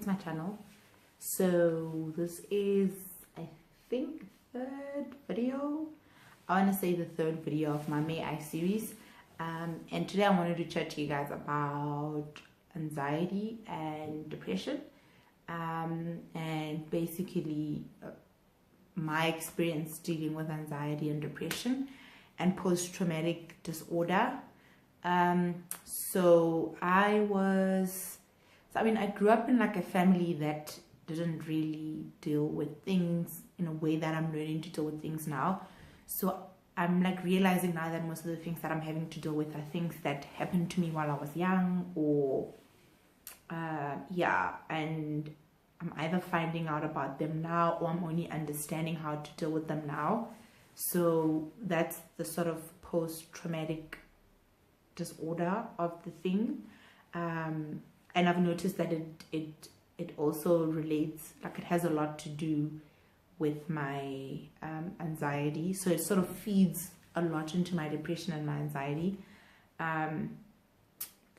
back to my channel. So this is, I think, third video. I want to say the third video of my May I series. And today I wanted to chat to you guys about anxiety and depression. And basically my experience dealing with anxiety and depression and post-traumatic disorder. I grew up in like a family that didn't really deal with things in a way that I'm learning to deal with things now. So I'm like realizing now that most of the things that I'm having to deal with are things that happened to me while I was young, or and I'm either finding out about them now or I'm only understanding how to deal with them now. So that's the sort of post-traumatic disorder of the thing. And I've noticed that it also relates, like it has a lot to do with my anxiety. So it sort of feeds a lot into my depression and my anxiety.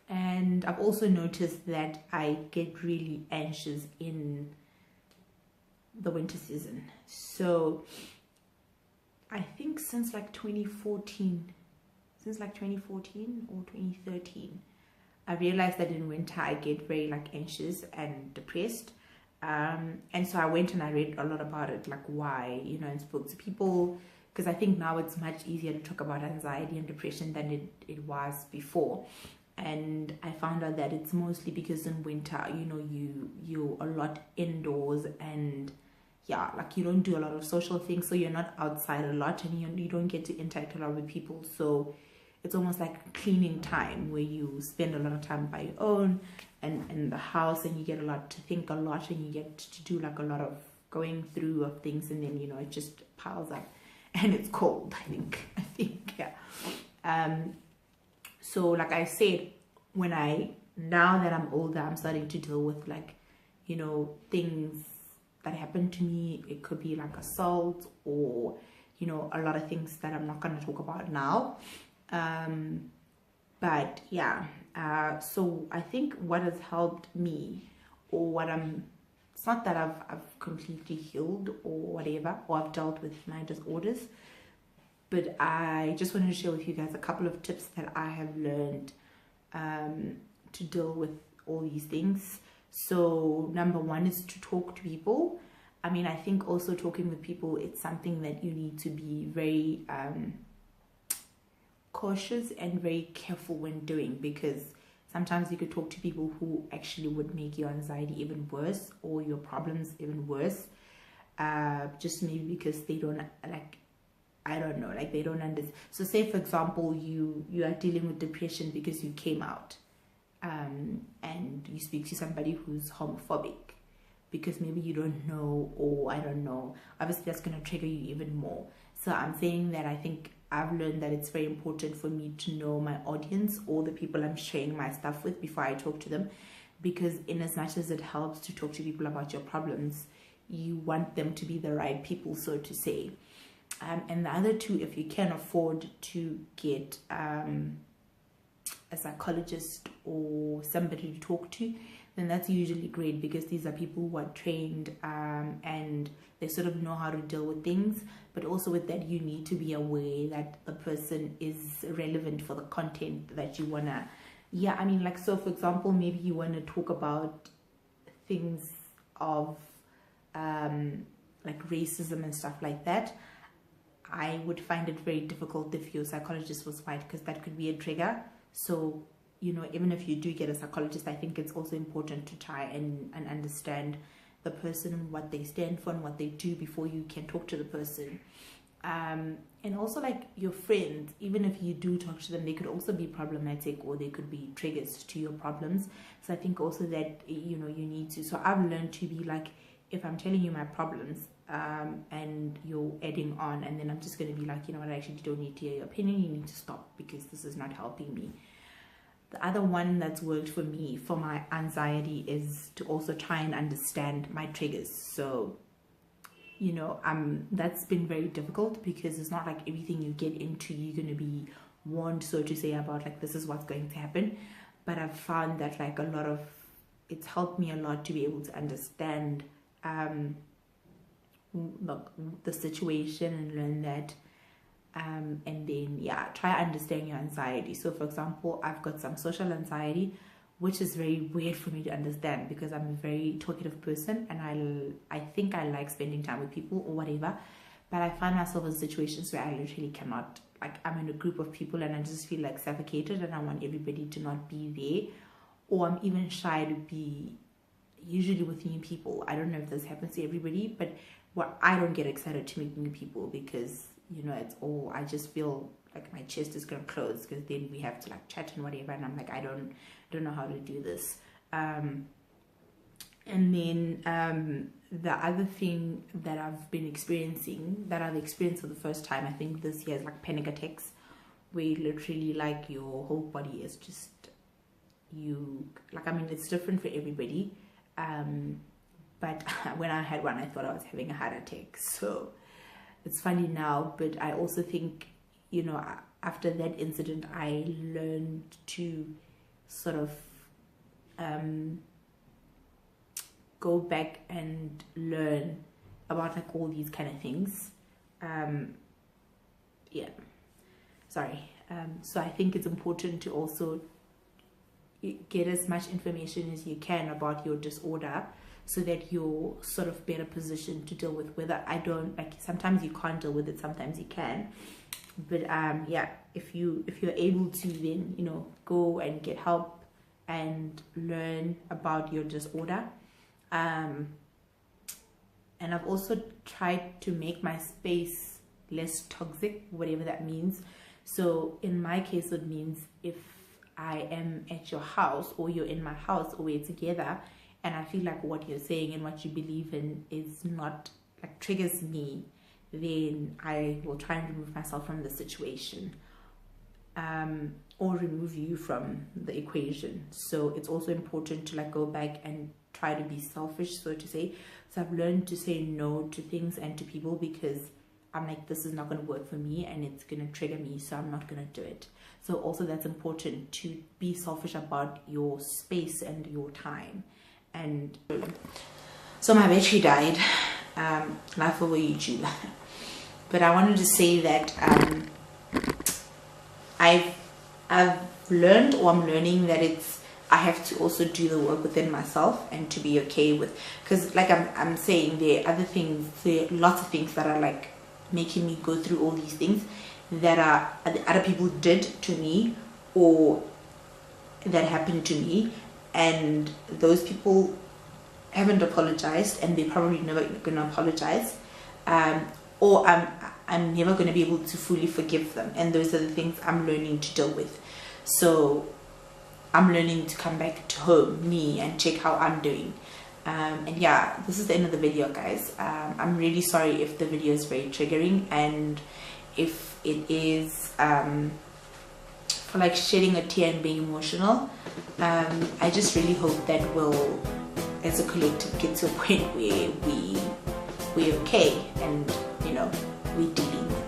And I've also noticed that I get really anxious in the winter season. So I think since like 2014 or 2013, I realized that in winter I get very like anxious and depressed. And so I went and I read a lot about it, like why, and spoke to people, because I think now it's much easier to talk about anxiety and depression than it was before. And I found out that it's mostly because in winter, you're a lot indoors, and like you don't do a lot of social things, so you're not outside a lot, and you don't get to interact a lot with people. So it's almost like cleaning time, where you spend a lot of time by your own and in the house, and you get a lot to think a lot, and you get to do like a lot of going through of things, and then it just piles up, and it's cold. I think so like I said, now that I'm older, I'm starting to deal with like things that happen to me. It could be like assault, or a lot of things that I'm not going to talk about now. So I think what has helped me, or it's not that I've completely healed or whatever, or I've dealt with my disorders, but I just wanted to share with you guys a couple of tips that I have learned to deal with all these things. So number one is to talk to people. I think also talking with people, it's something that you need to be very cautious and very careful when doing, because sometimes you could talk to people who actually would make your anxiety even worse, or your problems even worse, just maybe because they don't they don't understand. So say for example, you are dealing with depression because you came out, and you speak to somebody who's homophobic because maybe you don't know, or I don't know, obviously that's going to trigger you even more. So I'm saying that I think I've learned that it's very important for me to know my audience, or the people I'm sharing my stuff with, before I talk to them, because in as much as it helps to talk to people about your problems, you want them to be the right people, so to say. And the other two, if you can afford to get a psychologist or somebody to talk to, then that's usually great, because these are people who are trained and they sort of know how to deal with things. But also with that, you need to be aware that the person is relevant for the content that you want to, so for example, maybe you want to talk about things of like racism and stuff like that. I would find it very difficult if your psychologist was white, because that could be a trigger. So even if you do get a psychologist, I think it's also important to try and understand the person, what they stand for and what they do, before you can talk to the person. And also like your friends, even if you do talk to them, they could also be problematic, or they could be triggers to your problems. So I think also that you need to, so I've learned to be like, if I'm telling you my problems and you're adding on, and then I'm just going to be like, what, I actually don't need to hear your opinion, you need to stop, because this is not helping me. The other one that's worked for me for my anxiety is to also try and understand my triggers. So that's been very difficult, because it's not like everything you get into you're going to be warned, so to say, about like this is what's going to happen. But I've found that like a lot of it's helped me a lot to be able to understand the situation and learn that, and then try understanding your anxiety. So for example, I've got some social anxiety, which is very weird for me to understand because I'm a very talkative person, and I think I like spending time with people or whatever, but I find myself in situations where I literally cannot, like I'm in a group of people and I just feel like suffocated and I want everybody to not be there, or I'm even shy to be usually with new people. I don't know if this happens to everybody, but I don't get excited to meet new people because, you know, it's all, I just feel like my chest is gonna close because then we have to like chat and whatever, and I'm like, I don't know how to do this. And then the other thing that I've been experiencing, that I've experienced for the first time, I think this year, is like panic attacks, where literally like your whole body is just, you, like, I mean, it's different for everybody. But when I had one, I thought I was having a heart attack. So it's funny now, but I also think, you know, after that incident, I learned to sort of go back and learn about like all these kind of things. So I think it's important to also get as much information as you can about your disorder, so that you're sort of better positioned to deal with whether sometimes you can't deal with it, sometimes you can, but if you're able to, then, you know, go and get help and learn about your disorder. And I've also tried to make my space less toxic, whatever that means. So in my case, it means if I am at your house or you're in my house or we're together and I feel like what you're saying and what you believe in is not, like, triggers me, then I will try and remove myself from the situation, or remove you from the equation. So it's also important to like go back and try to be selfish, so to say. So I've learned to say no to things and to people because I'm like, this is not going to work for me and it's going to trigger me, so I'm not going to do it. So also that's important, to be selfish about your space and your time. And so my battery died, life over YouTube. But I wanted to say that I've learned, or I'm learning, that I have to also do the work within myself and to be okay with, because like I'm saying, there are lots of things that are like making me go through all these things that other people did to me or that happened to me, and those people haven't apologized and they're probably never gonna apologize, or I'm never gonna be able to fully forgive them, and those are the things I'm learning to deal with. So I'm learning to come back to home, me, and check how I'm doing. And yeah, this is the end of the video, guys. I'm really sorry if the video is very triggering, and if it is for like shedding a tear and being emotional. I just really hope that we'll, as a collective, get to a point where we're okay and, you know, we're dealing with